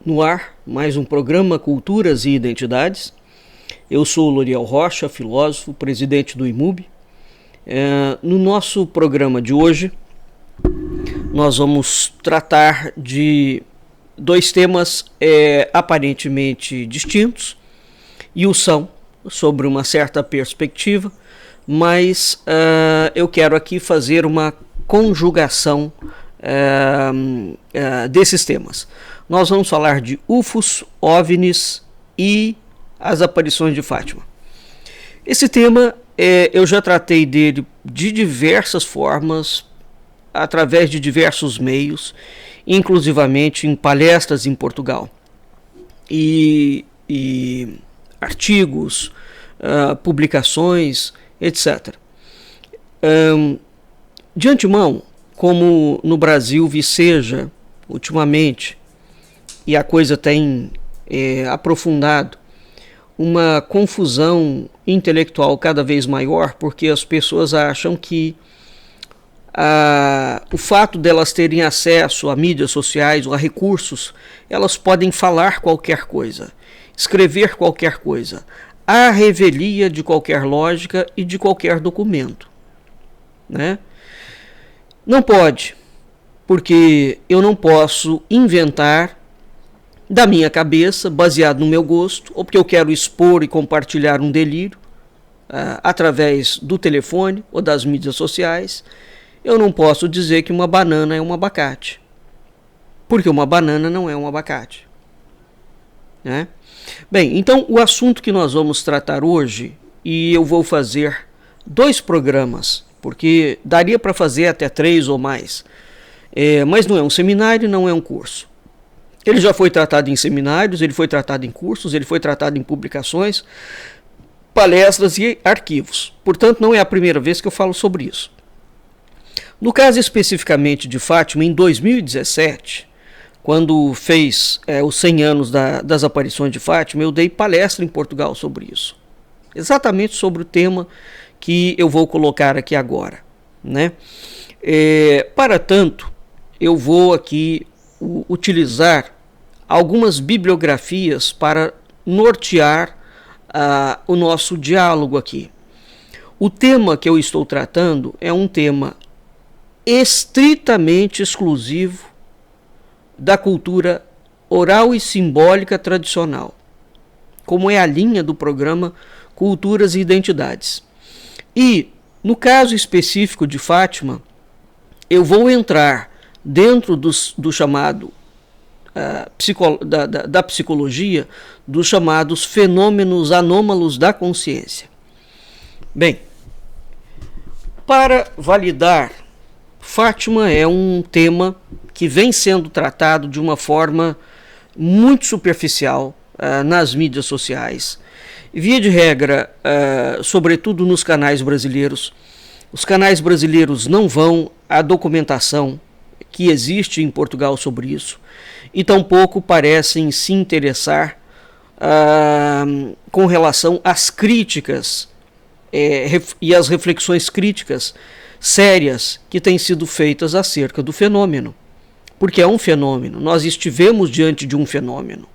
No ar, mais um programa Culturas e Identidades. Eu sou Loriel Rocha, filósofo, presidente do IMUB. No nosso programa de hoje, nós vamos tratar de dois temas aparentemente distintos, e o são, sobre uma certa perspectiva, mas eu quero aqui fazer uma conjugação desses temas. Nós vamos falar de UFOs, OVNIs e as aparições de Fátima. Esse tema eu já tratei dele de diversas formas, através de diversos meios, inclusivamente em palestras em Portugal, e artigos, publicações, etc. De antemão, como no Brasil viceja ultimamente, e a coisa tem aprofundado, uma confusão intelectual cada vez maior, porque as pessoas acham que o fato delas terem acesso a mídias sociais ou a recursos, elas podem falar qualquer coisa, escrever qualquer coisa, à revelia de qualquer lógica e de qualquer documento, né? Não pode, porque eu não posso inventar da minha cabeça, baseado no meu gosto, ou porque eu quero expor e compartilhar um delírio através do telefone ou das mídias sociais. Eu não posso dizer que uma banana é um abacate, porque uma banana não é um abacate, né? Bem, então o assunto que nós vamos tratar hoje, e eu vou fazer 2 programas, porque daria para fazer até 3 ou mais, mas não é um seminário, não é um curso. Ele já foi tratado em seminários, ele foi tratado em cursos, ele foi tratado em publicações, palestras e arquivos. Portanto, não é a primeira vez que eu falo sobre isso. No caso especificamente de Fátima, em 2017, quando fez os 100 anos das aparições de Fátima, eu dei palestra em Portugal sobre isso. Exatamente sobre o tema que eu vou colocar aqui agora, né? Para tanto, eu vou aqui utilizar algumas bibliografias para nortear o nosso diálogo aqui. O tema que eu estou tratando é um tema estritamente exclusivo da cultura oral e simbólica tradicional, como é a linha do programa Culturas e Identidades. E, no caso específico de Fátima, eu vou entrar dentro do chamado da psicologia, dos chamados fenômenos anômalos da consciência. Bem, para validar, Fátima é um tema que vem sendo tratado de uma forma muito superficial nas mídias sociais. Via de regra, sobretudo nos canais brasileiros, os canais brasileiros não vão à documentação que existe em Portugal sobre isso, e tampouco parecem se interessar com relação às críticas e às reflexões críticas sérias que têm sido feitas acerca do fenômeno, porque é um fenômeno, nós estivemos diante de um fenômeno,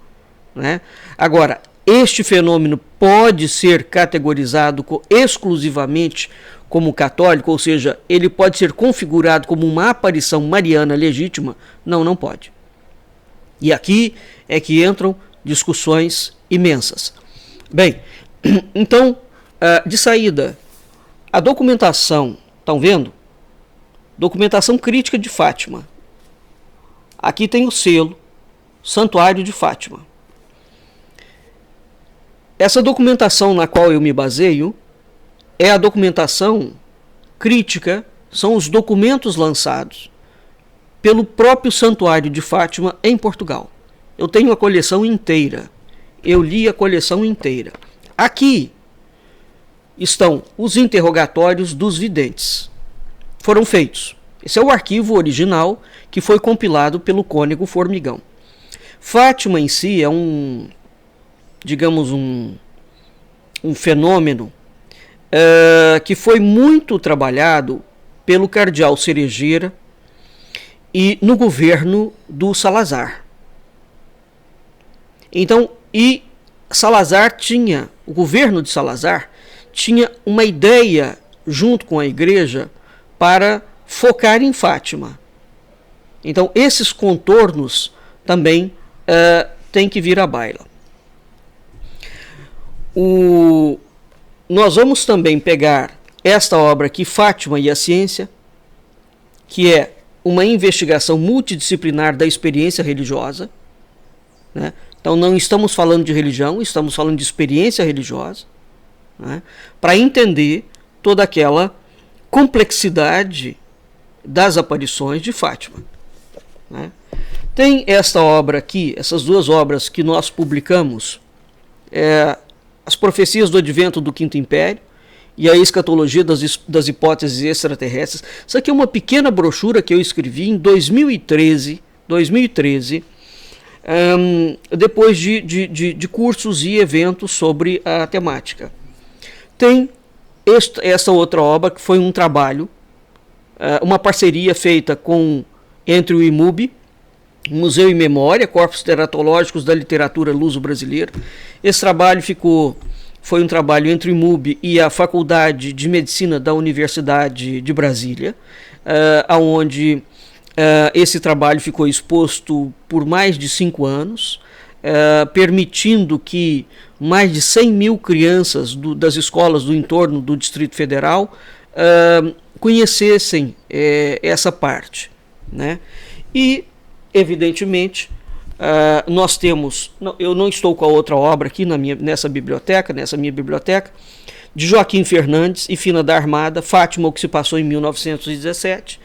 né? Agora, este fenômeno pode ser categorizado exclusivamente como católico, ou seja, ele pode ser configurado como uma aparição mariana legítima? Não, não pode. E aqui é que entram discussões imensas. Bem, então, de saída, a documentação, estão vendo? Documentação crítica de Fátima. Aqui tem o selo, Santuário de Fátima. Essa documentação na qual eu me baseio é a documentação crítica, são os documentos lançados pelo próprio Santuário de Fátima em Portugal. Eu tenho a coleção inteira, eu li a coleção inteira. Aqui estão os interrogatórios dos videntes. Foram feitos. Esse é o arquivo original que foi compilado pelo Cônego Formigão. Fátima em si é um fenômeno que foi muito trabalhado pelo cardeal Cerejeira e no governo do Salazar. Então, e Salazar tinha, o governo de Salazar tinha uma ideia junto com a igreja para focar em Fátima. Então, esses contornos também têm que vir à baila. Nós vamos também pegar esta obra aqui, Fátima e a Ciência, que é uma investigação multidisciplinar da experiência religiosa, né? Então não estamos falando de religião, estamos falando de experiência religiosa, né? Para entender toda aquela complexidade das aparições de Fátima, né? Tem esta obra aqui, essas duas obras que nós publicamos, As Profecias do Advento do Quinto Império e a Escatologia das Hipóteses Extraterrestres. Isso aqui é uma pequena brochura que eu escrevi em 2013, depois de cursos e eventos sobre a temática. Tem essa outra obra que foi um trabalho, uma parceria feita entre o IMUB, Museu e Memória, Corpos Teratológicos da Literatura Luso-Brasileira. Esse trabalho foi um trabalho entre o IMUB e a Faculdade de Medicina da Universidade de Brasília, onde esse trabalho ficou exposto por mais de 5 anos, permitindo que mais de 100 mil crianças das escolas do entorno do Distrito Federal conhecessem essa parte, né? E, evidentemente, nós temos, eu não estou com a outra obra aqui nessa minha biblioteca, de Joaquim Fernandes e Fina da Armada, Fátima, o que se passou em 1917,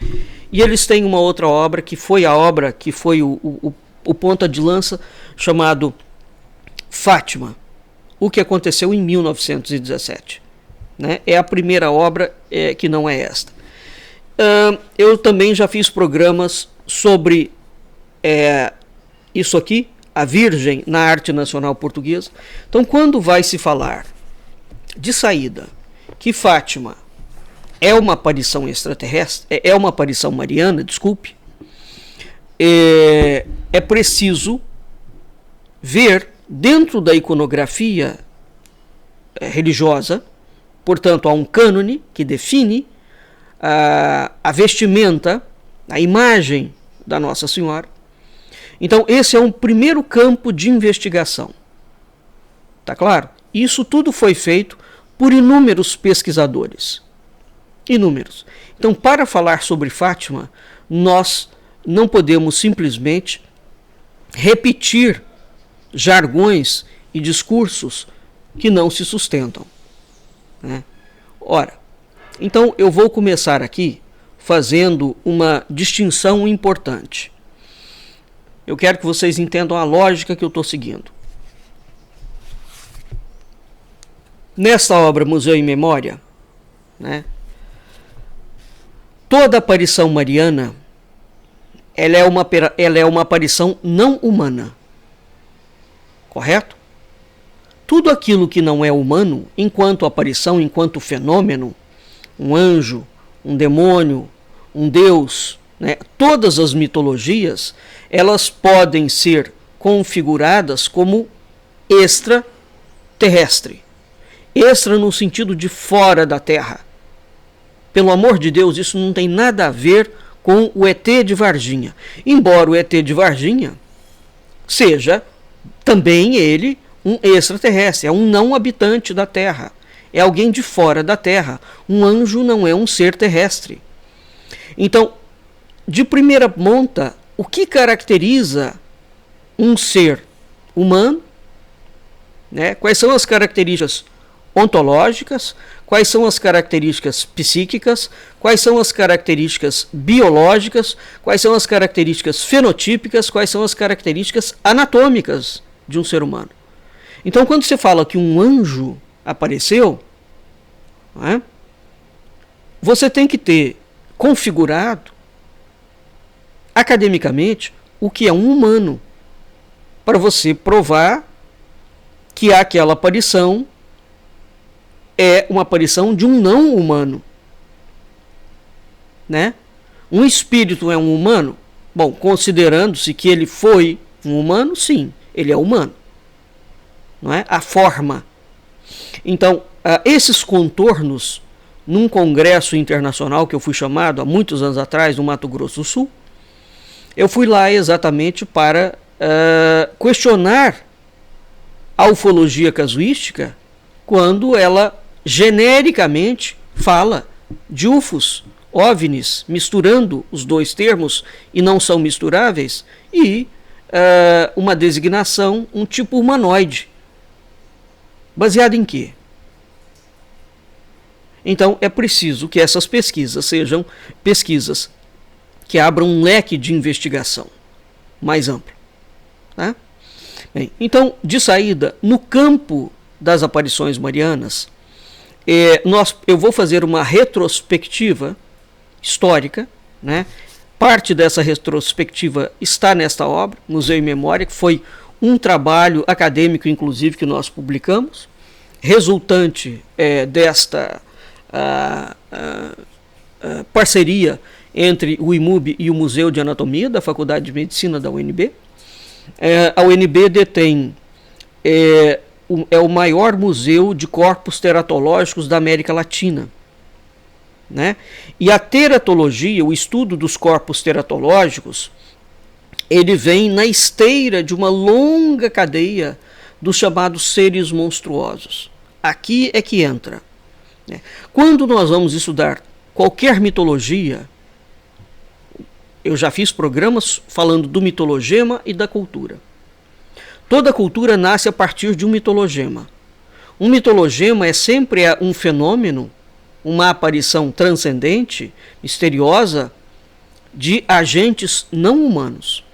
e eles têm uma outra obra, que foi a obra que foi o ponta de lança, chamado Fátima, o que aconteceu em 1917, né? É a primeira obra que não é esta. Eu também já fiz programas sobre isso aqui, a Virgem na arte nacional portuguesa. Então, quando vai se falar de saída que Fátima é uma aparição extraterrestre, é uma aparição mariana, desculpe, é preciso ver dentro da iconografia religiosa, portanto, há um cânone que define a vestimenta, a imagem da Nossa Senhora. Então, esse é um primeiro campo de investigação. Tá claro? Isso tudo foi feito por inúmeros pesquisadores. Inúmeros. Então, para falar sobre Fátima, nós não podemos simplesmente repetir jargões e discursos que não se sustentam, né? Ora, então eu vou começar aqui fazendo uma distinção importante. Eu quero que vocês entendam a lógica que eu estou seguindo. Nesta obra Museu e Memória, né, toda aparição mariana ela é uma aparição não humana. Correto? Tudo aquilo que não é humano, enquanto aparição, enquanto fenômeno, um anjo, um demônio, um deus, né, todas as mitologias, elas podem ser configuradas como extraterrestre. Extra no sentido de fora da Terra. Pelo amor de Deus, isso não tem nada a ver com o ET de Varginha. Embora o ET de Varginha seja também ele um extraterrestre, é um não habitante da Terra, é alguém de fora da Terra. Um anjo não é um ser terrestre. Então, de primeira monta, o que caracteriza um ser humano, né? Quais são as características ontológicas, quais são as características psíquicas, quais são as características biológicas, quais são as características fenotípicas, quais são as características anatômicas de um ser humano. Então, quando você fala que um anjo apareceu, né, você tem que ter configurado academicamente o que é um humano, para você provar que aquela aparição é uma aparição de um não humano, né? Um espírito é um humano? Bom, considerando-se que ele foi um humano, sim, ele é humano. não é? A forma. Então, esses contornos, num congresso internacional que eu fui chamado há muitos anos atrás, no Mato Grosso do Sul, eu fui lá exatamente para questionar a ufologia casuística quando ela genericamente fala de UFOs, OVNIs, misturando os dois termos e não são misturáveis, e uma designação, um tipo humanoide. Baseado em quê? Então é preciso que essas pesquisas sejam pesquisas que abram um leque de investigação mais amplo. Tá? Bem, então, de saída, no campo das aparições marianas, eu vou fazer uma retrospectiva histórica, né? Parte dessa retrospectiva está nesta obra, Museu e Memória, que foi um trabalho acadêmico, inclusive, que nós publicamos, resultante desta parceria entre o IMUB e o Museu de Anatomia da Faculdade de Medicina da UNB. A UNB detém o maior museu de corpos teratológicos da América Latina, né? E a teratologia, o estudo dos corpos teratológicos, ele vem na esteira de uma longa cadeia dos chamados seres monstruosos. Aqui é que entra, né? Quando nós vamos estudar qualquer mitologia, eu já fiz programas falando do mitologema e da cultura. Toda cultura nasce a partir de um mitologema. Um mitologema é sempre um fenômeno, uma aparição transcendente, misteriosa, de agentes não humanos.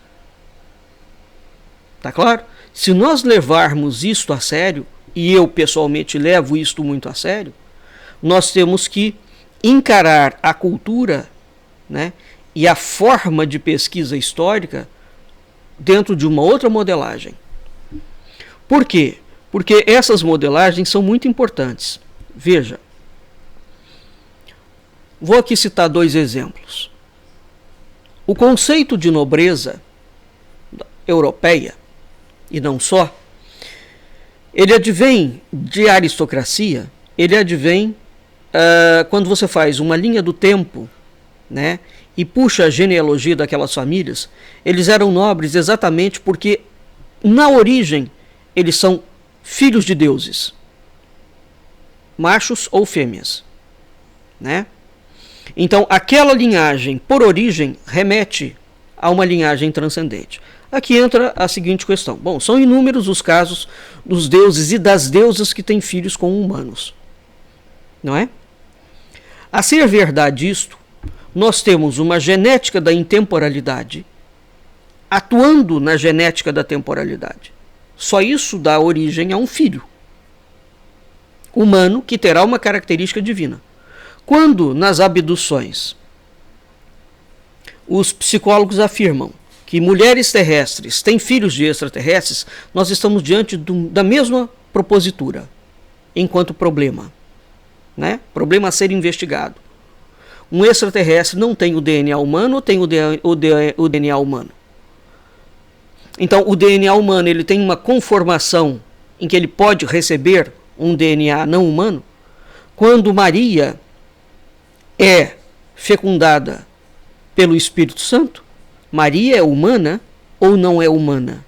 Tá claro? Se nós levarmos isto a sério, e eu pessoalmente levo isto muito a sério, nós temos que encarar a cultura, né, e a forma de pesquisa histórica dentro de uma outra modelagem. Por quê? Porque essas modelagens são muito importantes. Veja, vou aqui citar dois exemplos. O conceito de nobreza europeia, e não só, ele advém de aristocracia, ele advém quando você faz uma linha do tempo, né, e puxa a genealogia daquelas famílias. Eles eram nobres exatamente porque, na origem, eles são filhos de deuses, machos ou fêmeas, né? Então, aquela linhagem, por origem, remete a uma linhagem transcendente. Aqui entra a seguinte questão. Bom, são inúmeros os casos dos deuses e das deusas que têm filhos com humanos, não é? A ser verdade isto, nós temos uma genética da intemporalidade atuando na genética da temporalidade. Só isso dá origem a um filho humano que terá uma característica divina. Quando nas abduções os psicólogos afirmam que mulheres terrestres têm filhos de extraterrestres, nós estamos diante da mesma propositura enquanto problema, né? Problema a ser investigado. Um extraterrestre não tem o DNA humano ou tem o DNA humano? Então, o DNA humano ele tem uma conformação em que ele pode receber um DNA não humano? Quando Maria é fecundada pelo Espírito Santo, Maria é humana ou não é humana?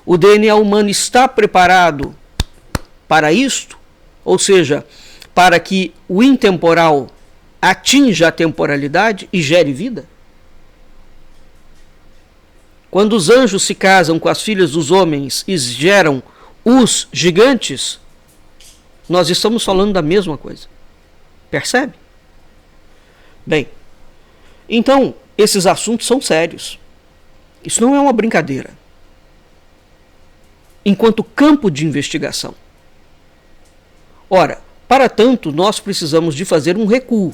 O DNA humano está preparado para isto? Ou seja, para que o intemporal atinja a temporalidade e gere vida? Quando os anjos se casam com as filhas dos homens e geram os gigantes, nós estamos falando da mesma coisa. Percebe? Bem, então, esses assuntos são sérios. Isso não é uma brincadeira. Enquanto campo de investigação. Ora, para tanto, nós precisamos de fazer um recuo.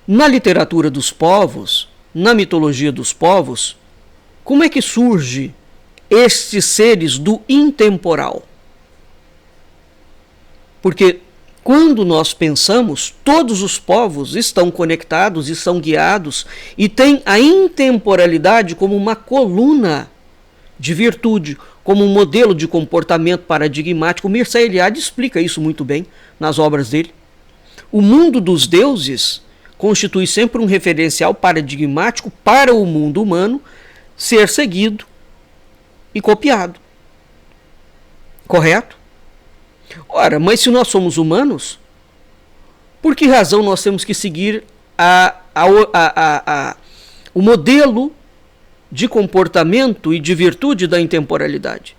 Na literatura dos povos, na mitologia dos povos, como é que surge estes seres do intemporal? Porque quando nós pensamos, todos os povos estão conectados e são guiados e têm a intemporalidade como uma coluna de virtude, como um modelo de comportamento paradigmático. O Mircea Eliade explica isso muito bem nas obras dele. O mundo dos deuses constitui sempre um referencial paradigmático para o mundo humano ser seguido e copiado. Correto? Ora, mas se nós somos humanos, por que razão nós temos que seguir o modelo de comportamento e de virtude da intemporalidade?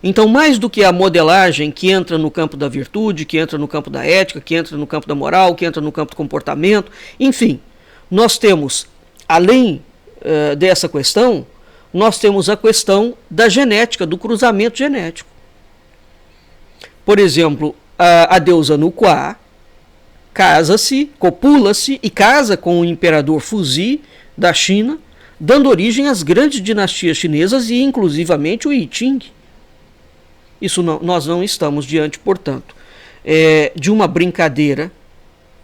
Então, mais do que a modelagem que entra no campo da virtude, que entra no campo da ética, que entra no campo da moral, que entra no campo do comportamento, enfim, nós temos, além dessa questão, nós temos a questão da genética, do cruzamento genético. Por exemplo, a deusa Nukuá casa-se, copula-se e casa com o imperador Fuzi da China, dando origem às grandes dinastias chinesas e inclusivamente o I Ching. Isso não, nós não estamos diante, portanto, de uma brincadeira,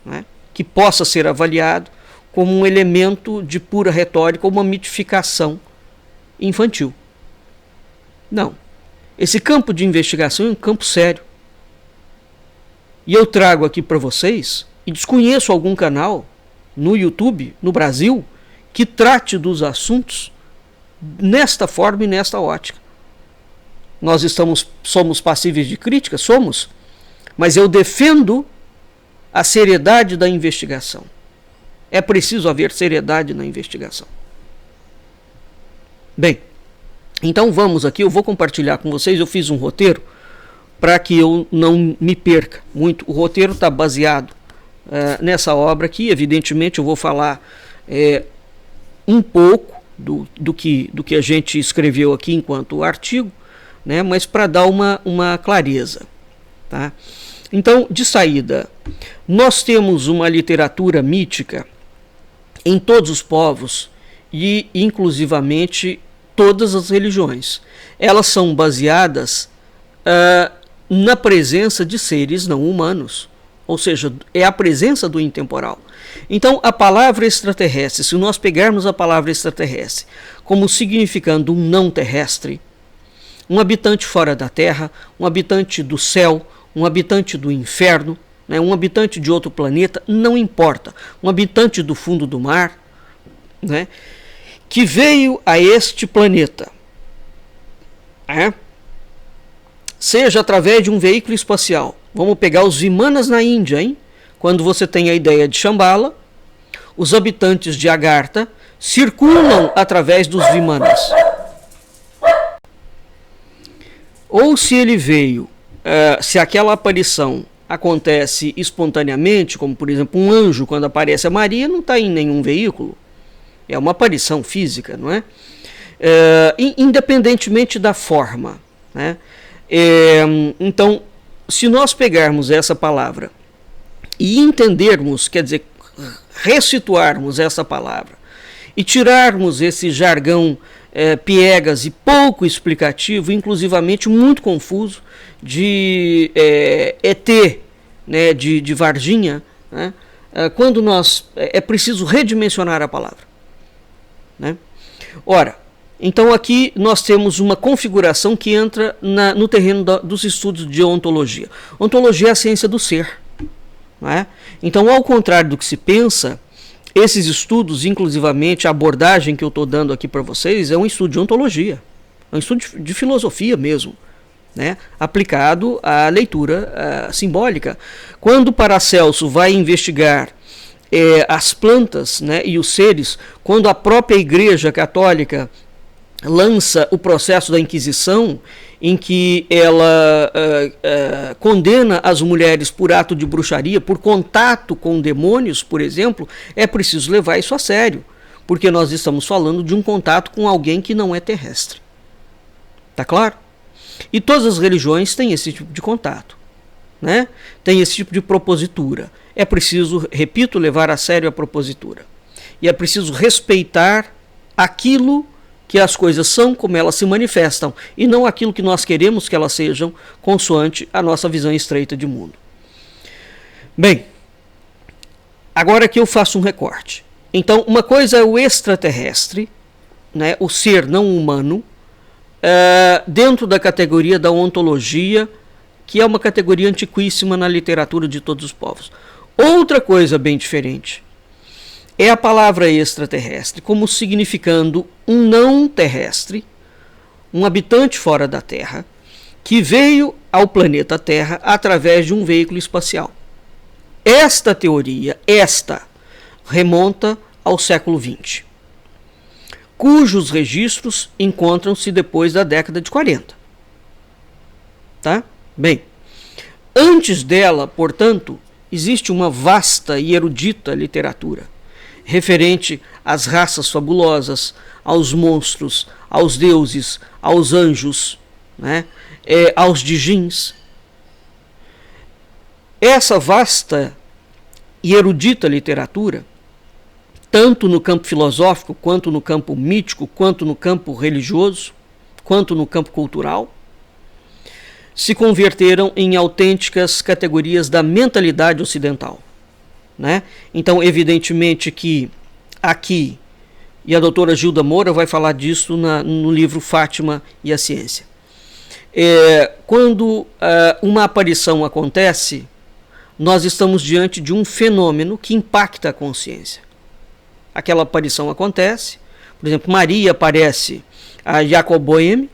né, que possa ser avaliado como um elemento de pura retórica ou uma mitificação infantil. Não. Esse campo de investigação é um campo sério. E eu trago aqui para vocês, e desconheço algum canal no YouTube, no Brasil, que trate dos assuntos nesta forma e nesta ótica. Nós somos passíveis de crítica? Somos. Mas eu defendo a seriedade da investigação. É preciso haver seriedade na investigação. Bem, então vamos aqui, eu vou compartilhar com vocês, eu fiz um roteiro para que eu não me perca muito. O roteiro está baseado nessa obra aqui, evidentemente eu vou falar um pouco do que a gente escreveu aqui enquanto artigo, né, mas para dar uma clareza. Tá? Então, de saída, nós temos uma literatura mítica em todos os povos e inclusivamente todas as religiões. Elas são baseadas na presença de seres não humanos, ou seja, é a presença do intemporal. Então, a palavra extraterrestre, se nós pegarmos a palavra extraterrestre como significando um não terrestre, um habitante fora da Terra, um habitante do céu, um habitante do inferno, né, um habitante de outro planeta, não importa, um habitante do fundo do mar, né, que veio a este planeta, seja através de um veículo espacial. Vamos pegar os Vimanas na Índia, hein? Quando você tem a ideia de Shambhala, os habitantes de Agartha circulam através dos Vimanas. Ou se ele veio, se aquela aparição acontece espontaneamente, como por exemplo um anjo quando aparece a Maria, não está em nenhum veículo, é uma aparição física, não é? Independentemente da forma, né? Então, se nós pegarmos essa palavra e entendermos, quer dizer, ressituarmos essa palavra e tirarmos esse jargão piegas e pouco explicativo, inclusivamente muito confuso, de ET, né, de Varginha, né, quando nós é preciso redimensionar a palavra, né? Ora, então aqui nós temos uma configuração que entra no terreno dos estudos de ontologia. Ontologia é a ciência do ser, não é? Então, ao contrário do que se pensa, esses estudos, inclusivamente a abordagem que eu estou dando aqui para vocês, é um estudo de ontologia, é um estudo de filosofia mesmo, né, aplicado à leitura simbólica. Quando Paracelso vai investigar as plantas, né, e os seres, quando a própria Igreja Católica lança o processo da Inquisição, em que ela condena as mulheres por ato de bruxaria, por contato com demônios, por exemplo, é preciso levar isso a sério, porque nós estamos falando de um contato com alguém que não é terrestre. Tá claro? E todas as religiões têm esse tipo de contato, né? Tem esse tipo de propositura. É preciso, repito, levar a sério a propositura. E é preciso respeitar aquilo que as coisas são, como elas se manifestam, e não aquilo que nós queremos que elas sejam, consoante a nossa visão estreita de mundo. Bem, agora que eu faço um recorte. Então, uma coisa é o extraterrestre, né, o ser não humano, dentro da categoria da ontologia, que é uma categoria antiquíssima na literatura de todos os povos. Outra coisa bem diferente é a palavra extraterrestre, como significando um não terrestre, um habitante fora da Terra, que veio ao planeta Terra através de um veículo espacial. Esta teoria, remonta ao século XX, cujos registros encontram-se depois da década de 40. Tá? Bem, antes dela, portanto, existe uma vasta e erudita literatura referente às raças fabulosas, aos monstros, aos deuses, aos anjos, né? Aos djinns. Essa vasta e erudita literatura, tanto no campo filosófico, quanto no campo mítico, quanto no campo religioso, quanto no campo cultural, se converteram em autênticas categorias da mentalidade ocidental, né? Então, evidentemente que aqui, e a doutora Gilda Moura vai falar disso no livro Fátima e a Ciência, quando uma aparição acontece, nós estamos diante de um fenômeno que impacta a consciência. Aquela aparição acontece, por exemplo, Maria aparece a Jacob Boehme,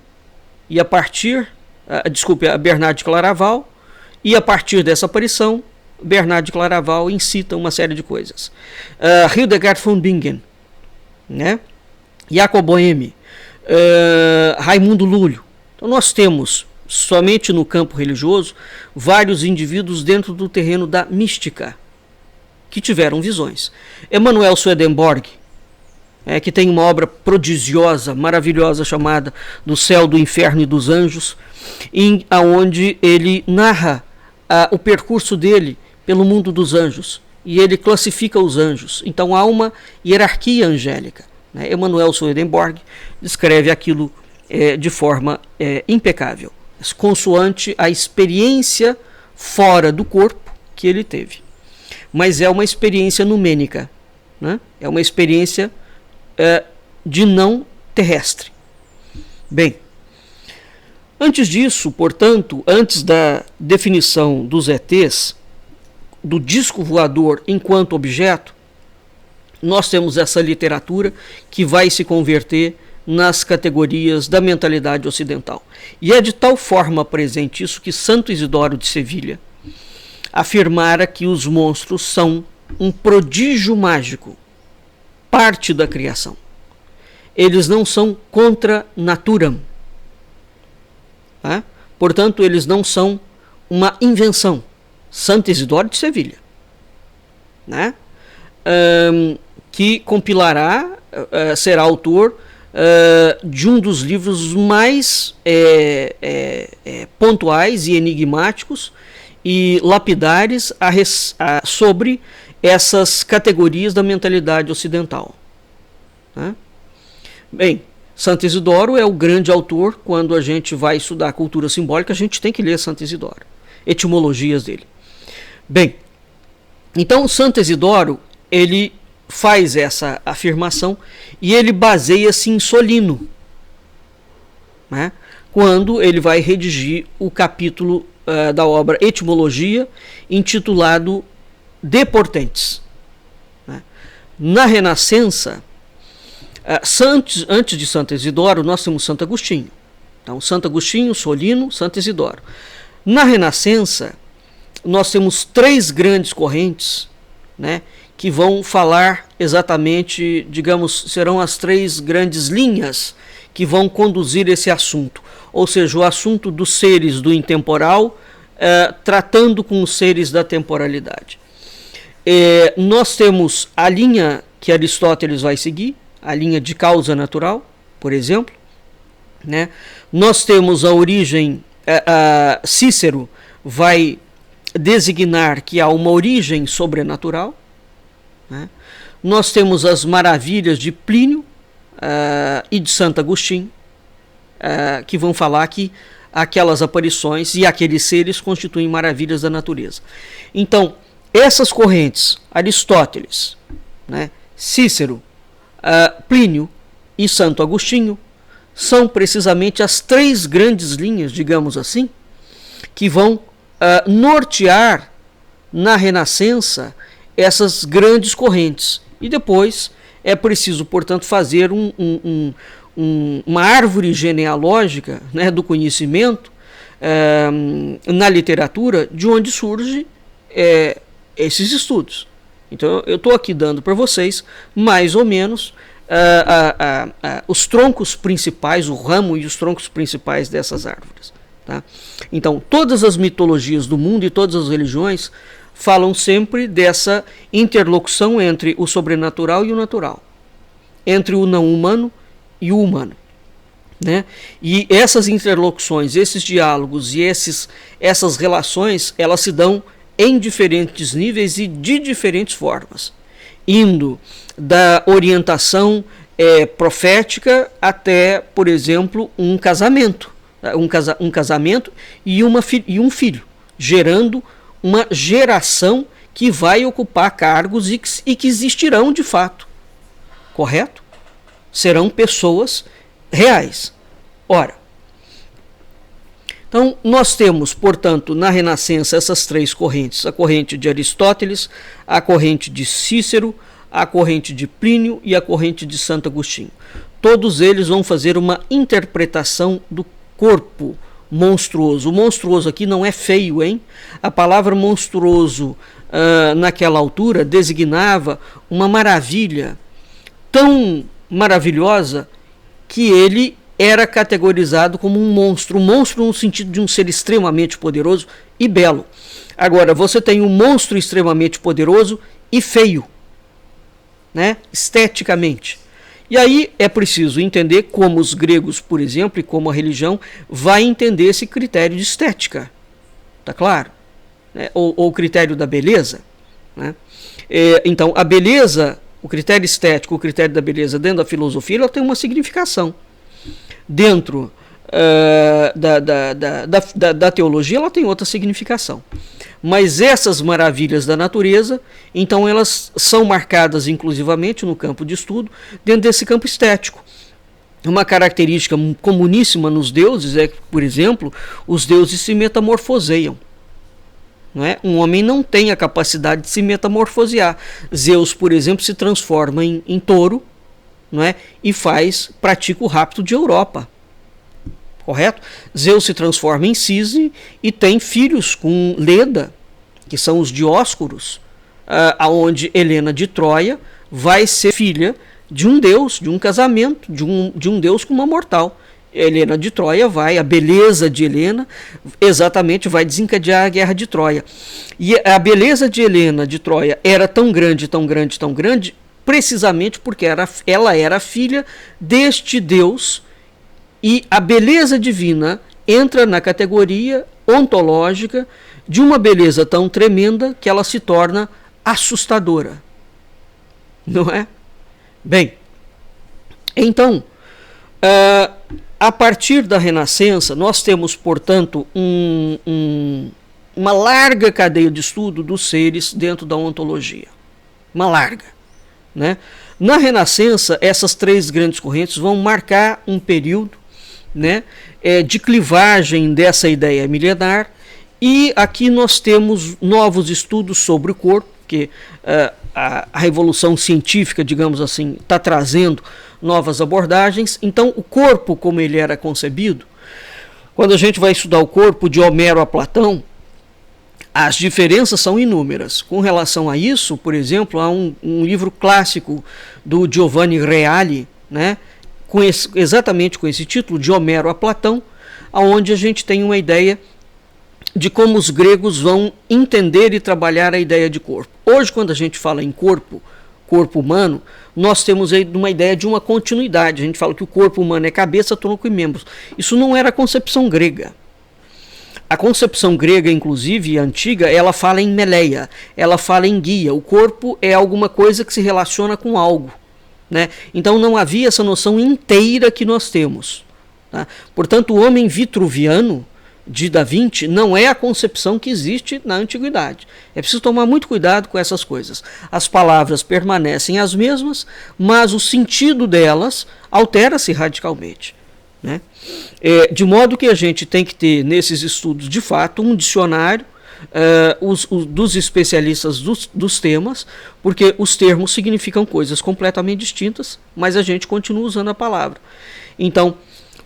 e a partir, a Bernard de Claraval, e a partir dessa aparição, Bernard de Claraval incita uma série de coisas. Hildegard von Bingen, né? Jacob Boehme, Raimundo Lúlio. Então nós temos, somente no campo religioso, vários indivíduos dentro do terreno da mística que tiveram visões. Emanuel Swedenborg, que tem uma obra prodigiosa, maravilhosa, chamada Do Céu, do Inferno e dos Anjos, onde ele narra o percurso dele pelo mundo dos anjos, e ele classifica os anjos. Então há uma hierarquia angélica, né? Emanuel Swedenborg descreve aquilo de forma impecável, consoante a experiência fora do corpo que ele teve. Mas é uma experiência numênica, né? É uma experiência de não terrestre. Bem, antes disso, portanto, antes da definição dos ETs, do disco voador enquanto objeto, nós temos essa literatura que vai se converter nas categorias da mentalidade ocidental. E é de tal forma presente isso que Santo Isidoro de Sevilha afirmara que os monstros são um prodígio mágico, parte da criação. Eles não são contra naturam. Portanto, eles não são uma invenção. Santo Isidoro de Sevilha, né? Que compilará, será autor de um dos livros mais pontuais e enigmáticos e lapidares sobre essas categorias da mentalidade ocidental, né? Bem, Santo Isidoro é o grande autor. Quando a gente vai estudar a cultura simbólica, a gente tem que ler Santo Isidoro, etimologias dele. Bem, então Santo Isidoro, ele faz essa afirmação e ele baseia-se em Solino, né? Quando ele vai redigir o capítulo da obra Etimologia, intitulado De Portentes, né? Na Renascença, antes de Santo Isidoro, nós temos Santo Agostinho. Então, Santo Agostinho, Solino, Santo Isidoro. Na Renascença, nós temos três grandes correntes, né, que vão falar exatamente, digamos, serão as três grandes linhas que vão conduzir esse assunto. Ou seja, o assunto dos seres do intemporal, tratando com os seres da temporalidade. Nós temos a linha que Aristóteles vai seguir, a linha de causa natural, por exemplo, né? Nós temos a origem, Cícero vai designar que há uma origem sobrenatural, né? Nós temos as maravilhas de Plínio e de Santo Agostinho, que vão falar que aquelas aparições e aqueles seres constituem maravilhas da natureza. Então, essas correntes, Aristóteles, né, Cícero, Plínio e Santo Agostinho são precisamente as três grandes linhas, digamos assim, que vão nortear na Renascença essas grandes correntes. E depois é preciso, portanto, fazer uma árvore genealógica, né, do conhecimento na literatura, de onde surgem esses estudos. Então eu estou aqui dando para vocês mais ou menos os troncos principais, o ramo e os troncos principais dessas árvores. Tá? Então todas as mitologias do mundo e todas as religiões falam sempre dessa interlocução entre o sobrenatural e o natural, entre o não humano e o humano. Né? E essas interlocuções, esses diálogos e essas relações, elas se dão em diferentes níveis e de diferentes formas, indo da orientação profética até, por exemplo, um casamento, um casamento e um filho, gerando uma geração que vai ocupar cargos e que existirão de fato, correto? Serão pessoas reais. Ora, então nós temos, portanto, na Renascença essas três correntes: a corrente de Aristóteles, a corrente de Cícero, a corrente de Plínio e a corrente de Santo Agostinho. Todos eles vão fazer uma interpretação do corpo monstruoso. O monstruoso aqui não é feio, hein? A palavra monstruoso naquela altura designava uma maravilha tão maravilhosa que ele era categorizado como um monstro no sentido de um ser extremamente poderoso e belo. Agora, você tem um monstro extremamente poderoso e feio, né? Esteticamente. E aí é preciso entender como os gregos, por exemplo, e como a religião vai entender esse critério de estética, tá claro? Né? Ou o critério da beleza, né? Então, a beleza, o critério estético, o critério da beleza dentro da filosofia, ela tem uma significação. Dentro da teologia, ela tem outra significação. Mas essas maravilhas da natureza, então elas são marcadas inclusivamente no campo de estudo, dentro desse campo estético. Uma característica comuníssima nos deuses é que, por exemplo, os deuses se metamorfoseiam. Não é? Um homem não tem a capacidade de se metamorfosear. Zeus, por exemplo, se transforma em touro, não é? E pratica o rapto de Europa. Correto? Zeus se transforma em cisne e tem filhos com Leda, que são os Dioscuros, aonde Helena de Troia vai ser filha de um deus, de um casamento, de um deus com uma mortal. Helena de Troia a beleza de Helena exatamente vai desencadear a guerra de Troia. E a beleza de Helena de Troia era tão grande, tão grande, tão grande, precisamente porque ela era filha deste deus, e a beleza divina entra na categoria ontológica de uma beleza tão tremenda que ela se torna assustadora. Não é? Bem, então, a partir da Renascença, nós temos, portanto, uma larga cadeia de estudo dos seres dentro da ontologia. Uma larga. Né? Na Renascença, essas três grandes correntes vão marcar um período, né, de clivagem dessa ideia milenar, e aqui nós temos novos estudos sobre o corpo, que a revolução científica, digamos assim, está trazendo novas abordagens. Então, o corpo, como ele era concebido, quando a gente vai estudar o corpo de Homero a Platão, as diferenças são inúmeras. Com relação a isso, por exemplo, há um livro clássico do Giovanni Reale, né, exatamente com esse título, de Homero a Platão, onde a gente tem uma ideia de como os gregos vão entender e trabalhar a ideia de corpo. Hoje, quando a gente fala em corpo humano, nós temos aí uma ideia de uma continuidade. A gente fala que o corpo humano é cabeça, tronco e membros. Isso não era a concepção grega. A concepção grega, inclusive, antiga, ela fala em meleia, ela fala em guia. O corpo é alguma coisa que se relaciona com algo. Né? Então não havia essa noção inteira que nós temos. Tá? Portanto, o homem vitruviano de Da Vinci não é a concepção que existe na antiguidade. É preciso tomar muito cuidado com essas coisas. As palavras permanecem as mesmas, mas o sentido delas altera-se radicalmente, né? De modo que a gente tem que ter nesses estudos, de fato, um dicionário dos especialistas dos temas, porque os termos significam coisas completamente distintas, mas a gente continua usando a palavra. Então,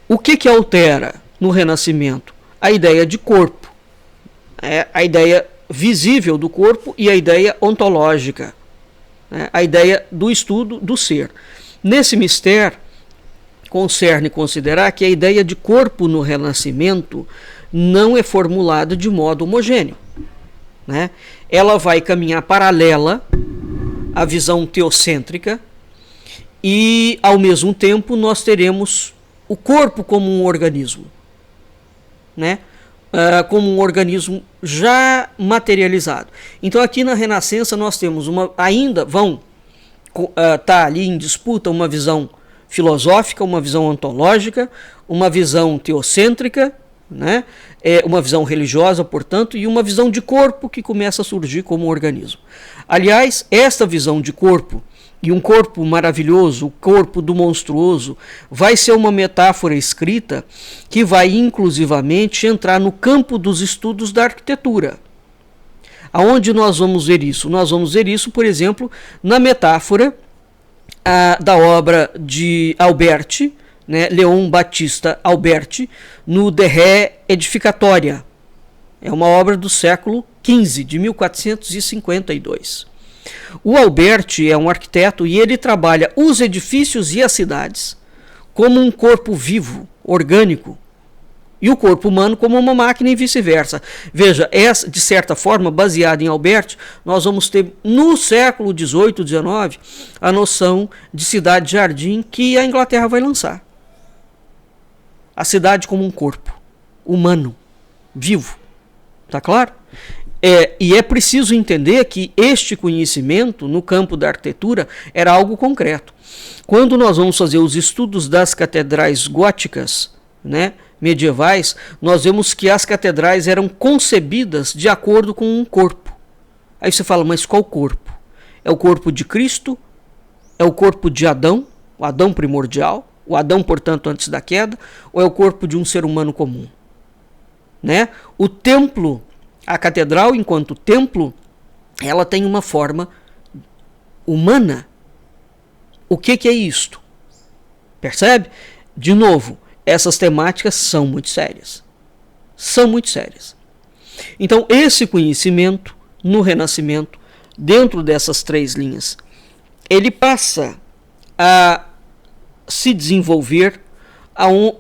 o que altera no Renascimento? A ideia de corpo, a ideia visível do corpo e a ideia ontológica, a ideia do estudo do ser. Nesse mistério, concerne considerar que a ideia de corpo no Renascimento não é formulada de modo homogêneo, né? Ela vai caminhar paralela à visão teocêntrica e, ao mesmo tempo, nós teremos o corpo como um organismo, né? Como um organismo já materializado. Então, aqui na Renascença nós temos ainda vão estar ali em disputa uma visão filosófica, uma visão ontológica, uma visão teocêntrica, né? Uma visão religiosa, portanto, e uma visão de corpo que começa a surgir como um organismo. Aliás, esta visão de corpo, e um corpo maravilhoso, o corpo do monstruoso, vai ser uma metáfora escrita que vai inclusivamente entrar no campo dos estudos da arquitetura. Aonde nós vamos ver isso? Nós vamos ver isso, por exemplo, na metáfora da obra de Alberti, né, Leon Battista Alberti, no De Re Edificatoria. É uma obra do século XV, de 1452. O Alberti é um arquiteto e ele trabalha os edifícios e as cidades como um corpo vivo, orgânico, e o corpo humano como uma máquina e vice-versa. Veja, de certa forma, baseado em Alberti, nós vamos ter no século XVIII, XIX, a noção de cidade-jardim que a Inglaterra vai lançar. A cidade como um corpo humano, vivo. Tá claro? E é preciso entender que este conhecimento no campo da arquitetura era algo concreto. Quando nós vamos fazer os estudos das catedrais góticas, né, medievais, nós vemos que as catedrais eram concebidas de acordo com um corpo. Aí você fala, mas qual corpo? É o corpo de Cristo? É o corpo de Adão? O Adão primordial? O Adão, portanto, antes da queda? Ou é o corpo de um ser humano comum? Né? O templo, a catedral, enquanto templo, ela tem uma forma humana. O que é isto? Percebe? De novo, essas temáticas são muito sérias. São muito sérias. Então, esse conhecimento, no Renascimento, dentro dessas três linhas, ele passa a se desenvolver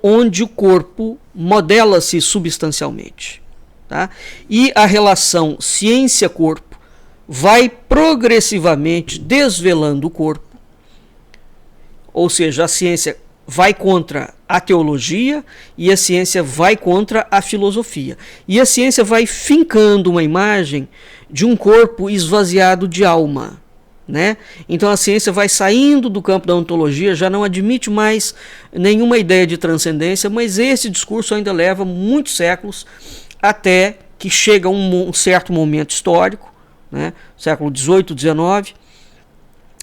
onde o corpo modela-se substancialmente. Tá? E a relação ciência-corpo vai progressivamente desvelando o corpo, ou seja, a ciência vai contra a teologia e a ciência vai contra a filosofia. E a ciência vai fincando uma imagem de um corpo esvaziado de alma. Né? Então a ciência vai saindo do campo da ontologia, já não admite mais nenhuma ideia de transcendência, mas esse discurso ainda leva muitos séculos até que chega um certo momento histórico, né? Século XVIII, XIX,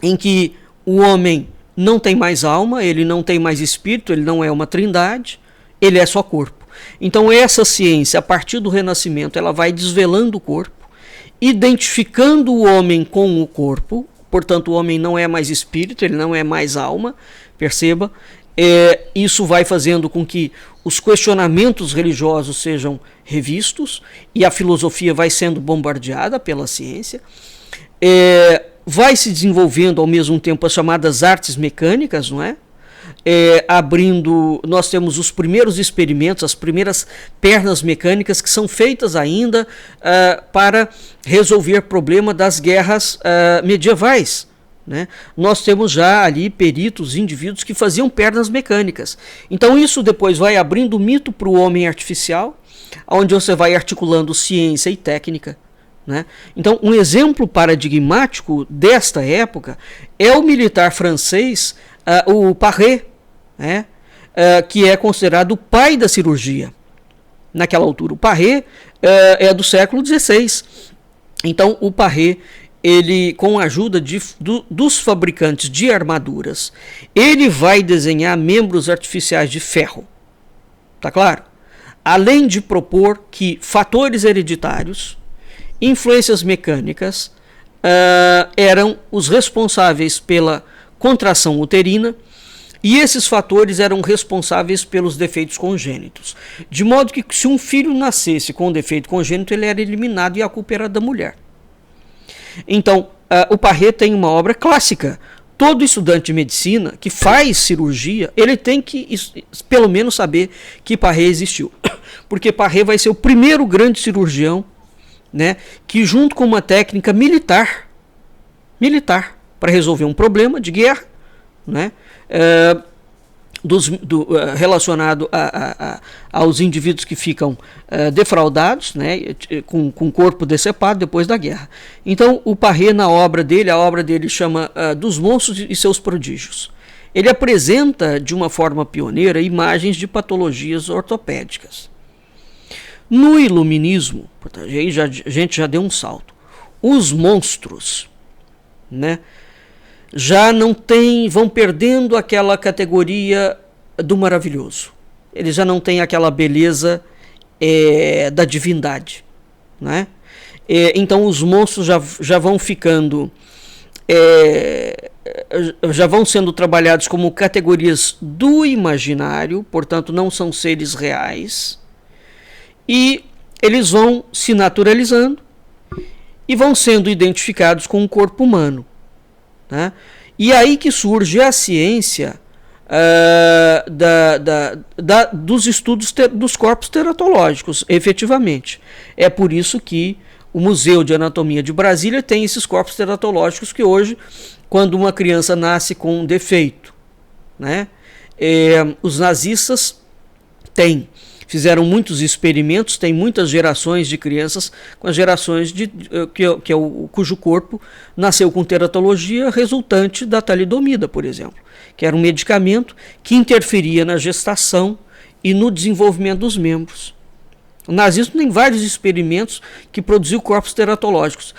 em que o homem não tem mais alma, ele não tem mais espírito, ele não é uma trindade, ele é só corpo. Então essa ciência, a partir do Renascimento, ela vai desvelando o corpo, identificando o homem com o corpo. Portanto, o homem não é mais espírito, ele não é mais alma, perceba. Isso vai fazendo com que os questionamentos religiosos sejam revistos e a filosofia vai sendo bombardeada pela ciência. Vai se desenvolvendo ao mesmo tempo as chamadas artes mecânicas, não é? Nós temos os primeiros experimentos, as primeiras pernas mecânicas que são feitas ainda para resolver problema das guerras medievais, né? Nós temos já ali peritos, indivíduos que faziam pernas mecânicas. Então isso depois vai abrindo mito para o homem artificial, onde você vai articulando ciência e técnica, né? Então um exemplo paradigmático desta época é o militar francês, o Paré, né? Que é considerado o pai da cirurgia. naquela altura. O Parré é do século XVI. Então o Parré, ele, com a ajuda dos fabricantes de armaduras, ele vai desenhar membros artificiais de ferro. Tá claro? Além de propor que fatores hereditários, influências mecânicas, eram os responsáveis pela contração uterina, e esses fatores eram responsáveis pelos defeitos congênitos. De modo que, se um filho nascesse com um defeito congênito, ele era eliminado e a culpa era da mulher. Então, o Parré tem uma obra clássica. Todo estudante de medicina que faz cirurgia, ele tem que, pelo menos, saber que Parré existiu. Porque Parré vai ser o primeiro grande cirurgião, né, que, junto com uma técnica militar, para resolver um problema de guerra, né, relacionado aos indivíduos que ficam defraudados, né, com o corpo decepado depois da guerra. Então o Parré, a obra dele chama Dos Monstros e Seus Prodígios. Ele apresenta de uma forma pioneira imagens de patologias ortopédicas. No iluminismo, aí a gente já deu um salto. Os monstros, né, já não tem, vão perdendo aquela categoria do maravilhoso. Eles já não têm aquela beleza da divindade, né? Então os monstros já vão ficando, já vão sendo trabalhados como categorias do imaginário, portanto não são seres reais, e eles vão se naturalizando e vão sendo identificados com o corpo humano. Né? E aí que surge a ciência dos estudos dos corpos teratológicos, efetivamente. É por isso que o Museu de Anatomia de Brasília tem esses corpos teratológicos que hoje, quando uma criança nasce com um defeito, né, os nazistas fizeram muitos experimentos, tem muitas gerações de crianças com as gerações cujo corpo nasceu com teratologia resultante da talidomida, por exemplo, que era um medicamento que interferia na gestação e no desenvolvimento dos membros. O nazismo tem vários experimentos que produziu corpos teratológicos.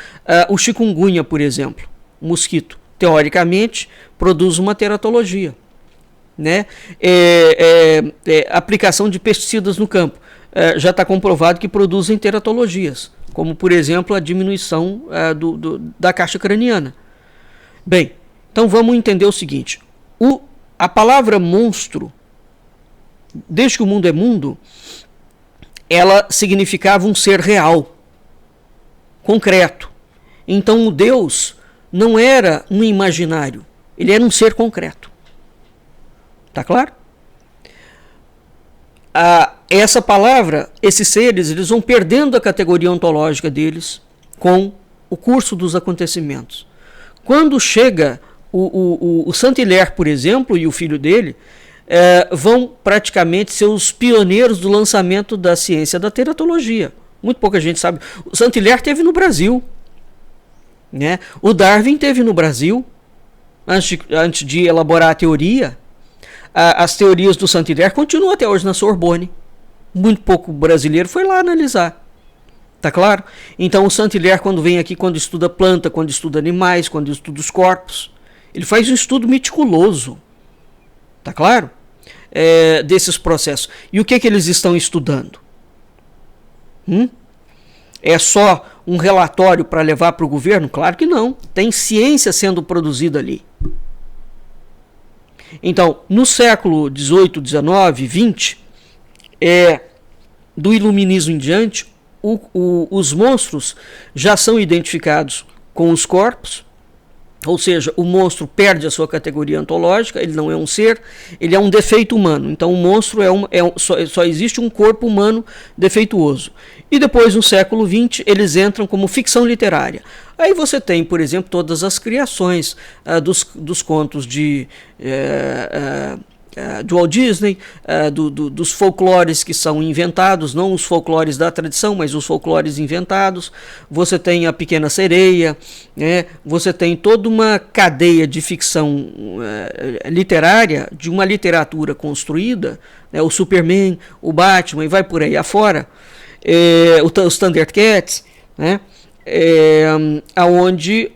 O chikungunya, por exemplo, o mosquito, teoricamente, produz uma teratologia. Né? Aplicação de pesticidas no campo, já está comprovado que produzem teratologias, como por exemplo a diminuição da caixa craniana. Bem, então vamos entender o seguinte: a palavra monstro, desde que o mundo é mundo, ela significava um ser real, concreto. Então o Deus não era um imaginário, ele era um ser concreto. Tá claro? Essa palavra, esses seres, eles vão perdendo a categoria ontológica deles com o curso dos acontecimentos. Quando chega o Saint-Hilaire, por exemplo, e o filho dele, vão praticamente ser os pioneiros do lançamento da ciência da teratologia. Muito pouca gente sabe. O Saint-Hilaire teve no Brasil, né? O Darwin teve no Brasil, antes de elaborar a teoria. As teorias do Saint-Hilaire continuam até hoje na Sorbonne. Muito pouco brasileiro foi lá analisar. Tá claro? Então o Saint-Hilaire, quando vem aqui, quando estuda planta, quando estuda animais, quando estuda os corpos, ele faz um estudo meticuloso. Tá claro? Desses processos. E o que eles estão estudando? É só um relatório para levar para o governo? Claro que não. Tem ciência sendo produzida ali. Então, no século XVIII, XIX, XX, do iluminismo em diante, os monstros já são identificados com os corpos, ou seja, o monstro perde a sua categoria ontológica, ele não é um ser, ele é um defeito humano. Então o monstro só existe um corpo humano defeituoso. E depois, no século XX, eles entram como ficção literária. Aí você tem, por exemplo, todas as criações dos contos de do Walt Disney, dos folclores que são inventados, não os folclores da tradição, mas os folclores inventados. Você tem a Pequena Sereia, né? Você tem toda uma cadeia de ficção literária, de uma literatura construída, né? O Superman, o Batman, e vai por aí afora, os Thundercats, né? Onde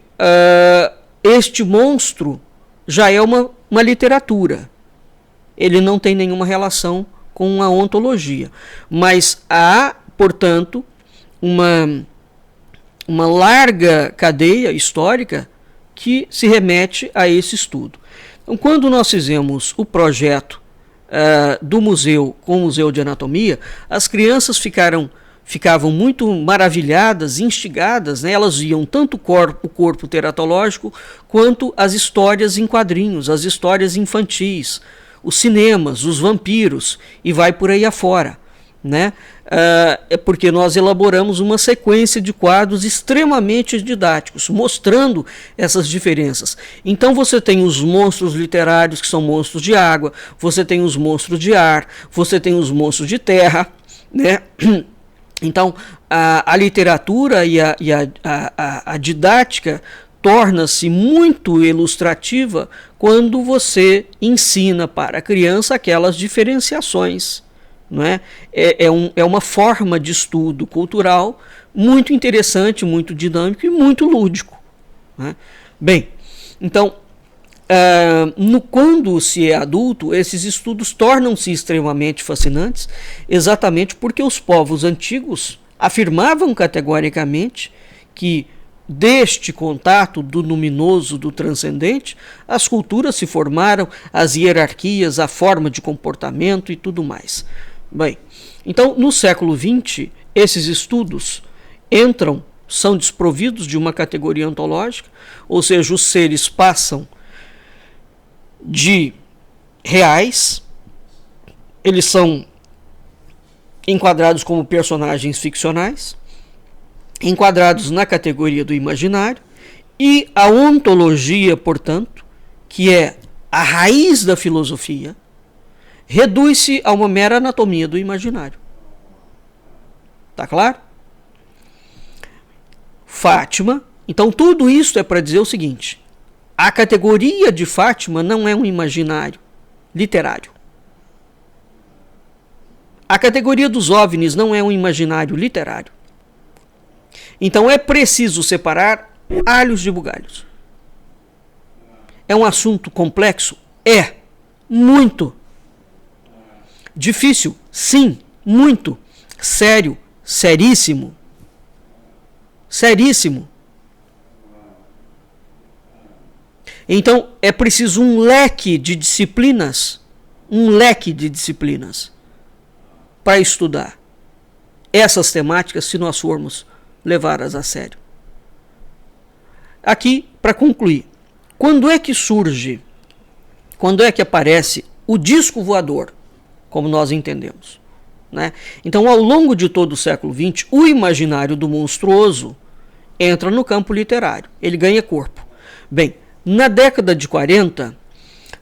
este monstro já é uma literatura. Ele não tem nenhuma relação com a ontologia, mas há, portanto, uma larga cadeia histórica que se remete a esse estudo. Então, quando nós fizemos o projeto do museu com o Museu de Anatomia, as crianças ficavam muito maravilhadas, instigadas, né? Elas viam tanto o corpo teratológico quanto as histórias em quadrinhos, as histórias infantis, os cinemas, os vampiros, e vai por aí afora, né? É porque nós elaboramos uma sequência de quadros extremamente didáticos, mostrando essas diferenças. Então você tem os monstros literários, que são monstros de água, você tem os monstros de ar, você tem os monstros de terra, né? Então a literatura e a didática torna-se muito ilustrativa quando você ensina para a criança aquelas diferenciações, não é? É uma forma de estudo cultural muito interessante, muito dinâmico e muito lúdico, né? Bem, então, quando se é adulto, esses estudos tornam-se extremamente fascinantes, exatamente porque os povos antigos afirmavam categoricamente que deste contato do luminoso, do transcendente, as culturas se formaram, as hierarquias, a forma de comportamento e tudo mais. Bem, então no século XX, esses estudos são desprovidos de uma categoria ontológica, ou seja, os seres passam de reais, eles são enquadrados como personagens ficcionais, enquadrados na categoria do imaginário, e a ontologia, portanto, que é a raiz da filosofia, reduz-se a uma mera anatomia do imaginário. Tá claro? Fátima, então tudo isso é para dizer o seguinte: a categoria de Fátima não é um imaginário literário. A categoria dos OVNIs não é um imaginário literário. Então é preciso separar alhos de bugalhos. É um assunto complexo? É. Muito. Difícil? Sim. Muito. Sério? Seríssimo. Seríssimo. Então é preciso um leque de disciplinas, para estudar essas temáticas, se nós formos levá-las a sério. Aqui, para concluir, quando é que aparece o disco voador, como nós entendemos, né? Então, ao longo de todo o século XX, o imaginário do monstruoso entra no campo literário, ele ganha corpo. Bem, na década de 40,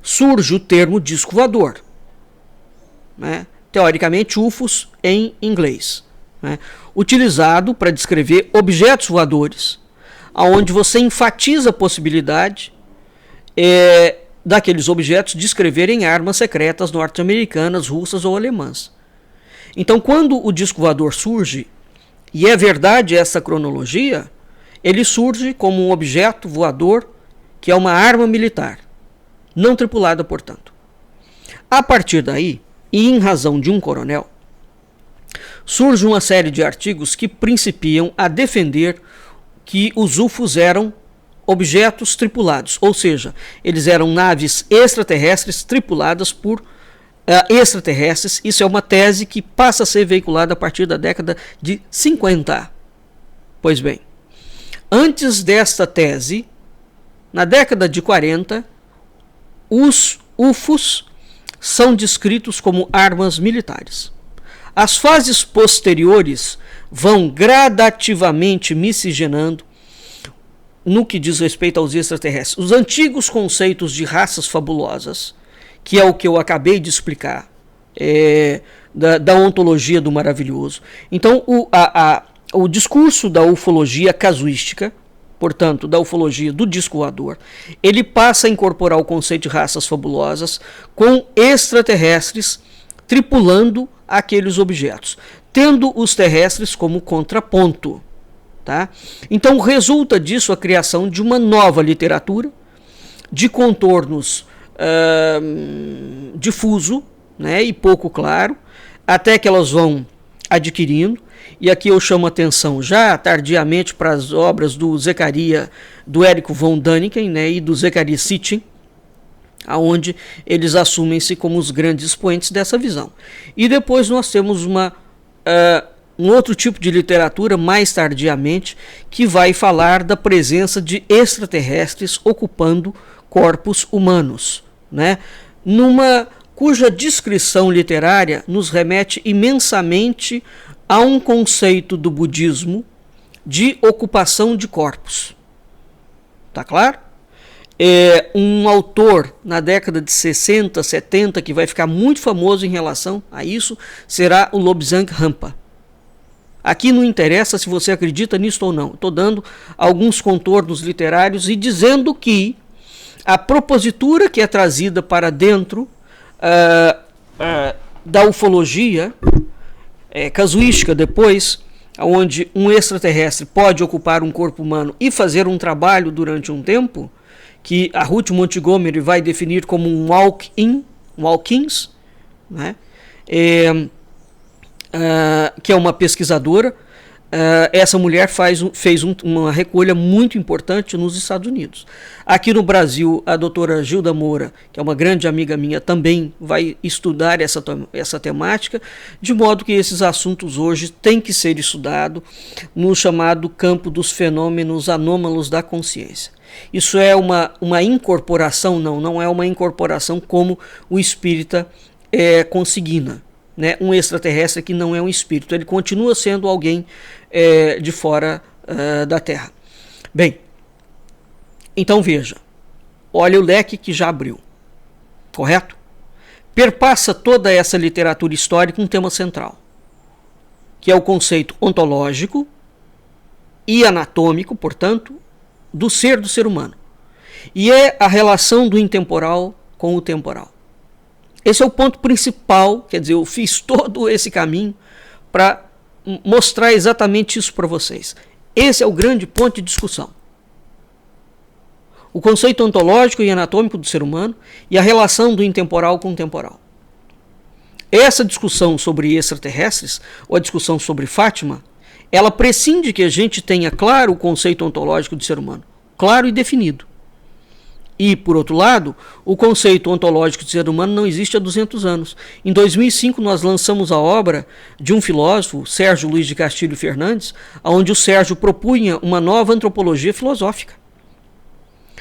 surge o termo disco voador, né? Teoricamente UFOs em inglês, né? Utilizado para descrever objetos voadores, onde você enfatiza a possibilidade daqueles objetos descreverem armas secretas norte-americanas, russas ou alemãs. Então, quando o disco voador surge, e é verdade essa cronologia, ele surge como um objeto voador que é uma arma militar, não tripulada, portanto. A partir daí, e em razão de um coronel, surge uma série de artigos que principiam a defender que os UFOs eram objetos tripulados, ou seja, eles eram naves extraterrestres tripuladas por extraterrestres. Isso é uma tese que passa a ser veiculada a partir da década de 50. Pois bem, antes desta tese, na década de 40, os UFOs são descritos como armas militares. As fases posteriores vão gradativamente miscigenando no que diz respeito aos extraterrestres. Os antigos conceitos de raças fabulosas, que é o que eu acabei de explicar, da ontologia do maravilhoso. Então, o discurso da ufologia casuística, portanto, da ufologia do disco voador, ele passa a incorporar o conceito de raças fabulosas com extraterrestres tripulando aqueles objetos, tendo os terrestres como contraponto. Tá? Então resulta disso a criação de uma nova literatura de contornos difuso, né, e pouco claro, até que elas vão adquirindo. E aqui eu chamo atenção já tardiamente para as obras do Érico von Däniken, né, e do Zecharia Sitchin, aonde eles assumem-se como os grandes expoentes dessa visão. E depois nós temos um outro tipo de literatura, mais tardiamente, que vai falar da presença de extraterrestres ocupando corpos humanos, né? Cuja descrição literária nos remete imensamente a um conceito do budismo de ocupação de corpos. Tá claro? Um autor na década de 60, 70, que vai ficar muito famoso em relação a isso, será o Lobsang Rampa. Aqui não interessa se você acredita nisso ou não. Estou dando alguns contornos literários e dizendo que a propositura que é trazida para dentro da ufologia casuística depois, onde um extraterrestre pode ocupar um corpo humano e fazer um trabalho durante um tempo, que a Ruth Montgomery vai definir como um walk-ins, né? Que é uma pesquisadora. Essa mulher fez uma recolha muito importante nos Estados Unidos. Aqui no Brasil, a doutora Gilda Moura, que é uma grande amiga minha, também vai estudar essa temática, de modo que esses assuntos hoje têm que ser estudados no chamado campo dos fenômenos anômalos da consciência. Isso é uma incorporação? Não é uma incorporação como o espírita consigna. Né, um extraterrestre que não é um espírito, ele continua sendo alguém de fora da Terra. Bem, então veja, olha o leque que já abriu, correto? Perpassa toda essa literatura histórica um tema central, que é o conceito ontológico e anatômico, portanto, do ser humano, e é a relação do intemporal com o temporal. Esse é o ponto principal, quer dizer, eu fiz todo esse caminho para mostrar exatamente isso para vocês. Esse é o grande ponto de discussão. O conceito ontológico e anatômico do ser humano e a relação do intemporal com o temporal. Essa discussão sobre extraterrestres, ou a discussão sobre Fátima, ela prescinde que a gente tenha claro o conceito ontológico do ser humano, claro e definido. E, por outro lado, o conceito ontológico de ser humano não existe há 200 anos. Em 2005, nós lançamos a obra de um filósofo, Sérgio Luiz de Castilho Fernandes, onde o Sérgio propunha uma nova antropologia filosófica.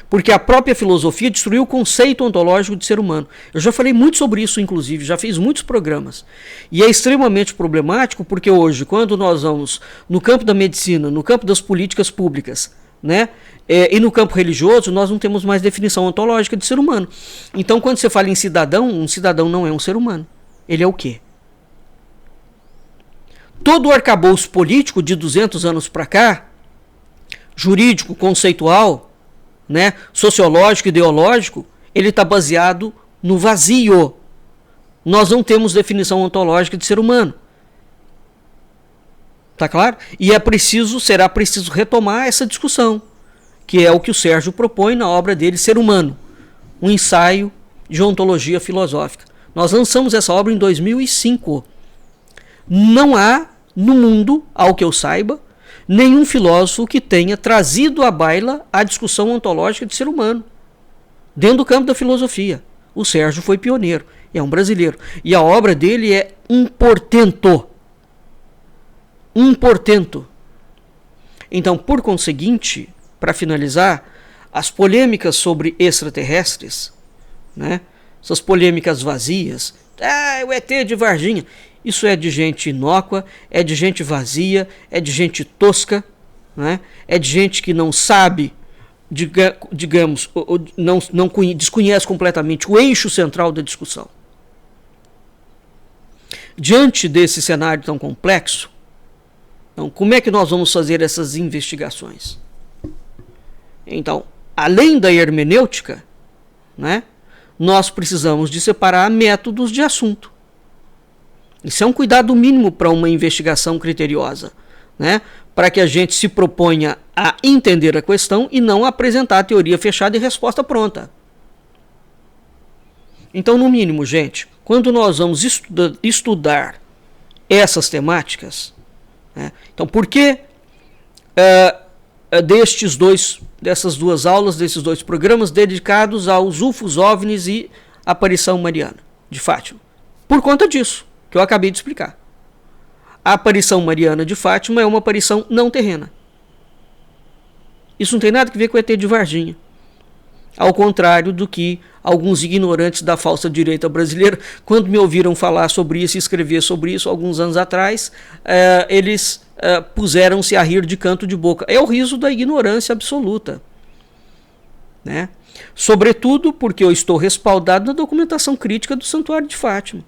Porque a própria filosofia destruiu o conceito ontológico de ser humano. Eu já falei muito sobre isso, inclusive, já fiz muitos programas. E é extremamente problemático porque hoje, quando nós vamos no campo da medicina, no campo das políticas públicas, né? E no campo religioso nós não temos mais definição ontológica de ser humano. Então quando você fala em cidadão, um cidadão não é um ser humano. Ele é o quê? Todo o arcabouço político de 200 anos para cá, jurídico, conceitual, né, sociológico, ideológico, ele está baseado no vazio. Nós não temos definição ontológica de ser humano. Tá claro? E será preciso retomar essa discussão, que é o que o Sérgio propõe na obra dele, Ser Humano, um ensaio de ontologia filosófica. Nós lançamos essa obra em 2005. Não há no mundo, ao que eu saiba, nenhum filósofo que tenha trazido à baila a discussão ontológica de ser humano, dentro do campo da filosofia. O Sérgio foi pioneiro, é um brasileiro, e a obra dele é um portento. Um portento. Então, por conseguinte, para finalizar, as polêmicas sobre extraterrestres, né, essas polêmicas vazias, o ET de Varginha, isso é de gente inócua, é de gente vazia, é de gente tosca, né, é de gente que não sabe digamos, não desconhece completamente o eixo central da discussão. Diante desse cenário tão complexo, então, como é que nós vamos fazer essas investigações? Então, além da hermenêutica, né, nós precisamos de separar métodos de assunto. Isso é um cuidado mínimo para uma investigação criteriosa, né, para que a gente se proponha a entender a questão e não apresentar a teoria fechada e resposta pronta. Então, no mínimo, gente, quando nós vamos estudar essas temáticas, né, então, por que dessas duas aulas, desses dois programas dedicados aos UFOs, OVNIs e aparição mariana de Fátima? Por conta disso, que eu acabei de explicar. A aparição mariana de Fátima é uma aparição não terrena. Isso não tem nada a ver com o ET de Varginha. Ao contrário do que alguns ignorantes da falsa direita brasileira, quando me ouviram falar sobre isso e escrever sobre isso alguns anos atrás, eles puseram-se a rir de canto de boca. É o riso da ignorância absoluta, né? Sobretudo porque eu estou respaldado na documentação crítica do Santuário de Fátima,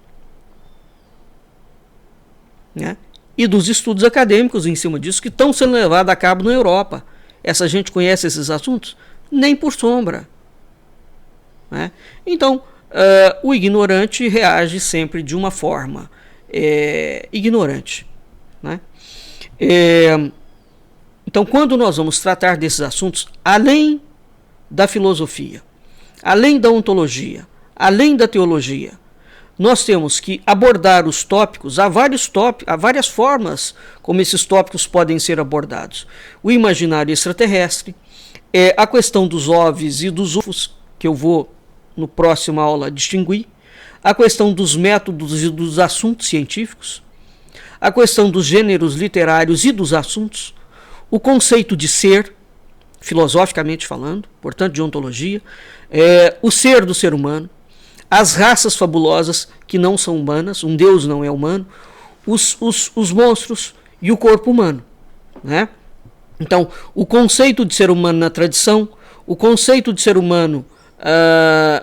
né? E dos estudos acadêmicos em cima disso que estão sendo levados a cabo na Europa. Essa gente conhece esses assuntos? Nem por sombra, né? Então, o ignorante reage sempre de uma forma ignorante, né? Então, quando nós vamos tratar desses assuntos, além da filosofia, além da ontologia, além da teologia, nós temos que abordar os tópicos. Há várias formas como esses tópicos podem ser abordados. O imaginário extraterrestre, a questão dos OVNIs e dos UFOs, que eu vou, no próximo aula, distinguir, a questão dos métodos e dos assuntos científicos, a questão dos gêneros literários e dos assuntos, o conceito de ser, filosoficamente falando, portanto de ontologia, o ser do ser humano, as raças fabulosas que não são humanas, um Deus não é humano, os monstros e o corpo humano, né? Então, o conceito de ser humano na tradição, o conceito de ser humano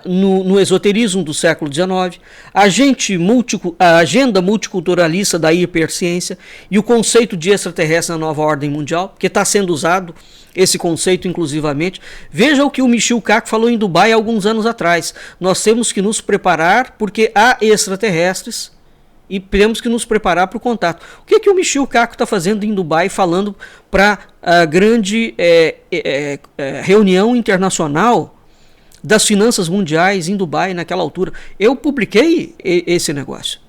no esoterismo do século XIX, a agenda multiculturalista da hiperciência e o conceito de extraterrestre na nova ordem mundial, que está sendo usado esse conceito inclusivamente. Veja o que o Michio Kaku falou em Dubai há alguns anos atrás. Nós temos que nos preparar porque há extraterrestres e temos que nos preparar para o contato. O que o Michio Kaku está fazendo em Dubai, falando para a grande reunião internacional das finanças mundiais em Dubai naquela altura? Eu publiquei esse negócio.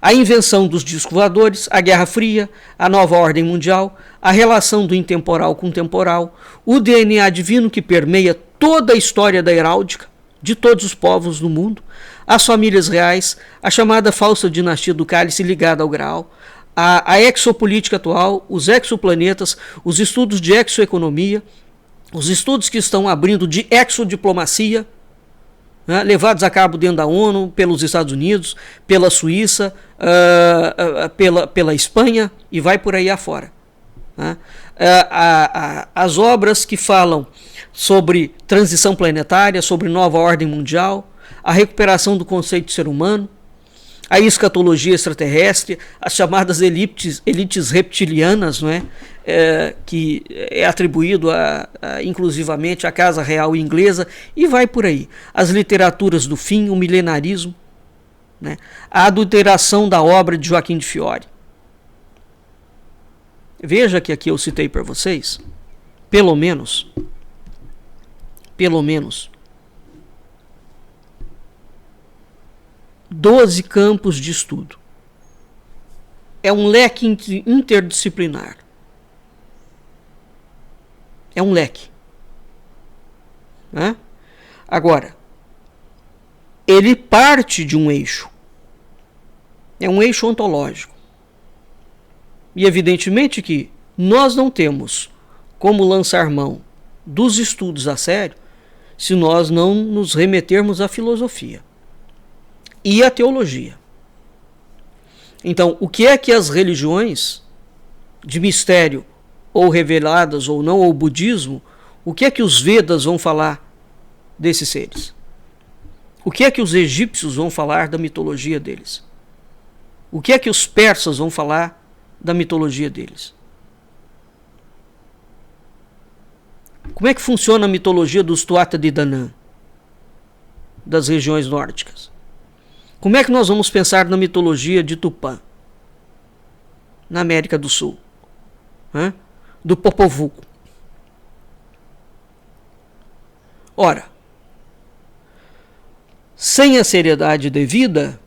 A invenção dos discos voadores, a Guerra Fria, a nova ordem mundial, a relação do intemporal com o temporal, o DNA divino que permeia toda a história da heráldica de todos os povos do mundo, as famílias reais, a chamada falsa dinastia do cálice ligada ao Graal, a exopolítica atual, os exoplanetas, os estudos de exoeconomia, os estudos que estão abrindo de exodiplomacia, né, levados a cabo dentro da ONU, pelos Estados Unidos, pela Suíça, pela Espanha e vai por aí afora. Né? As obras que falam sobre transição planetária, sobre nova ordem mundial, a recuperação do conceito de ser humano, a escatologia extraterrestre, as chamadas elites reptilianas, não é? Que é atribuído inclusivamente à Casa Real Inglesa, e vai por aí. As literaturas do fim, o milenarismo, né? A adulteração da obra de Joaquim de Fiore. Veja que aqui eu citei para vocês, pelo menos, 12 campos de estudo. É um leque interdisciplinar. É um leque. Né? Agora, ele parte de um eixo. É um eixo ontológico. E evidentemente que nós não temos como lançar mão dos estudos a sério se nós não nos remetermos à filosofia e à teologia. Então, o que é que as religiões de mistério, ou reveladas ou não, ou o budismo, O que é que os Vedas vão falar desses seres? O que é que os egípcios vão falar da mitologia deles? O que é que os persas vão falar da mitologia deles? Como é que funciona a mitologia dos Tuatha de Danann, das regiões nórdicas? Como é que nós vamos pensar na mitologia de Tupã, na América do Sul? Do Popol Vuh? Ora, sem a seriedade devida,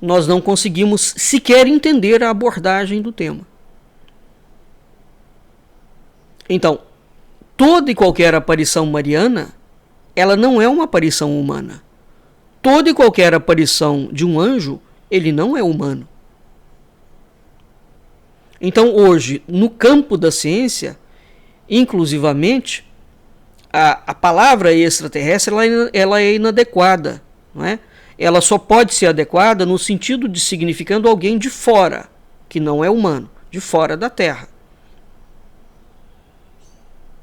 nós não conseguimos sequer entender a abordagem do tema. Então, toda e qualquer aparição mariana, ela não é uma aparição humana. Toda e qualquer aparição de um anjo, ele não é humano. Então, hoje, no campo da ciência, inclusivamente, a palavra extraterrestre ela é inadequada, não é? Ela só pode ser adequada no sentido de significando alguém de fora, que não é humano, de fora da Terra.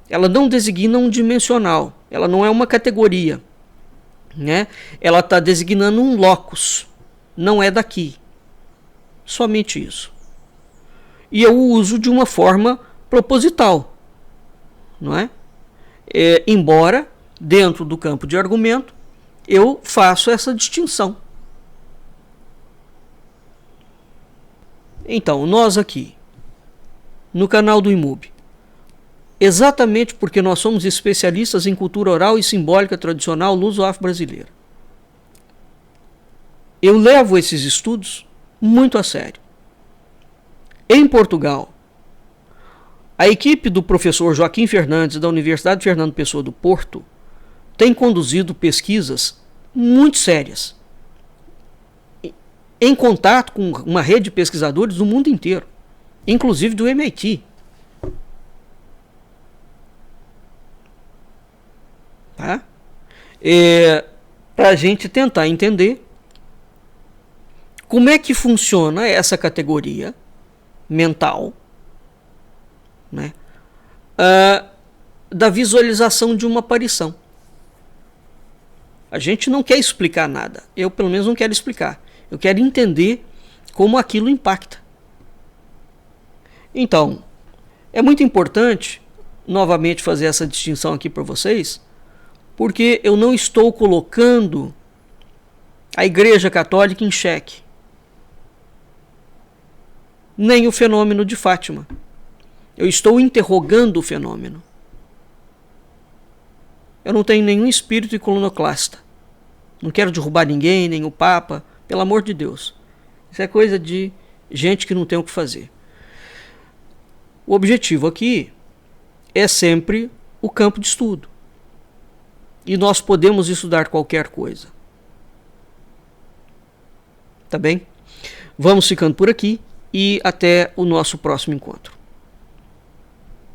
Ela não designa um dimensional, ela não é uma categoria, né? Ela está designando um locus, não é daqui. Somente isso. E eu uso de uma forma proposital, não é? Embora, dentro do campo de argumento, eu faço essa distinção. Então, nós aqui, no canal do IMUB, exatamente porque nós somos especialistas em cultura oral e simbólica tradicional luso-afro-brasileira, eu levo esses estudos muito a sério. Em Portugal, a equipe do professor Joaquim Fernandes, da Universidade Fernando Pessoa do Porto, tem conduzido pesquisas muito sérias, em contato com uma rede de pesquisadores do mundo inteiro, inclusive do MIT. Tá? Para a gente tentar entender como é que funciona essa categoria mental, né, da visualização de uma aparição. A gente não quer explicar nada. Eu, pelo menos, não quero explicar. Eu quero entender como aquilo impacta. Então, é muito importante, novamente, fazer essa distinção aqui para vocês, porque eu não estou colocando a Igreja Católica em xeque, nem o fenômeno de Fátima. Eu estou interrogando o fenômeno. Eu não tenho nenhum espírito iconoclasta. Não quero derrubar ninguém, nem o Papa, pelo amor de Deus. Isso é coisa de gente que não tem o que fazer. O objetivo aqui é sempre o campo de estudo. E nós podemos estudar qualquer coisa. Tá bem? Vamos ficando por aqui e até o nosso próximo encontro.